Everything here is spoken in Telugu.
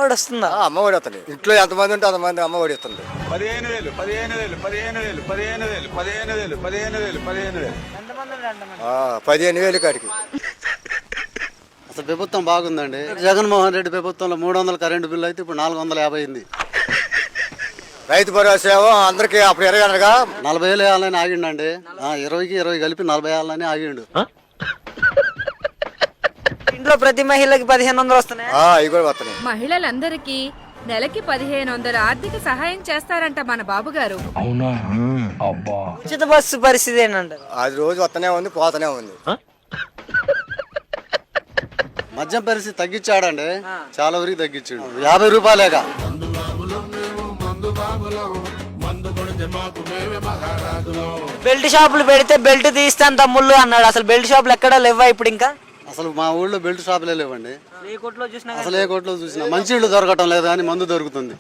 అమ్మఒడి వస్తుందా? అమ్మఒడి వస్తుంది. ఇంట్లో ఎంతమంది ఉంటే అంతమంది అమ్మఒడి ఇస్తుంది. 15,000 15,000 15,000 15,000 15,000 15,000 15,000 15,000 కాడికి. అసలు ప్రభుత్వం బాగుందండి. జగన్మోహన్ రెడ్డి ప్రభుత్వంలో 300 కరెంటు బిల్లు అయితే ఇప్పుడు 450 అయింది. రైతు భరోసా ఏమో అందరికి అప్పుడు ఎరగనగా 40,000 వేయాలని ఆగిండండి. 20కి 20 కలిపి 40 వేయాలని ఆగిండు. ఇంట్లో ప్రతి మహిళకి 1,500 వస్తున్నాయి. ఇవి కూడా వస్తున్నాయి. మహిళలందరికీ నెలకి 1,500 ఆర్థిక సహాయం చేస్తారంట మన బాబు గారు. ఉచిత బస్సు పరిస్థితి ఏంటంటారు? అది రోజు వస్తూనే ఉంది, పోతూనే ఉంది. మద్యం పరిస్థితి తగ్గించాడండి, చాలా వరకు తగ్గించాడు. 50 రూపాయలేగా. బెల్ట్ షాపులు పెడితే బెల్ట్ తీస్తాను తమ్ముళ్ళు అన్నాడు. అసలు బెల్ట్ షాపులు ఎక్కడా లేవా ఇప్పుడు? ఇంకా అసలు మా ఊళ్ళో బెల్ట్ షాపులే లేవండి. ఏ కొట్లో చూసినా అసలు ఏ కోట్లో చూసినా మంచి ఇళ్ళు దొరకటం లేదు, కానీ మందు దొరుకుతుంది.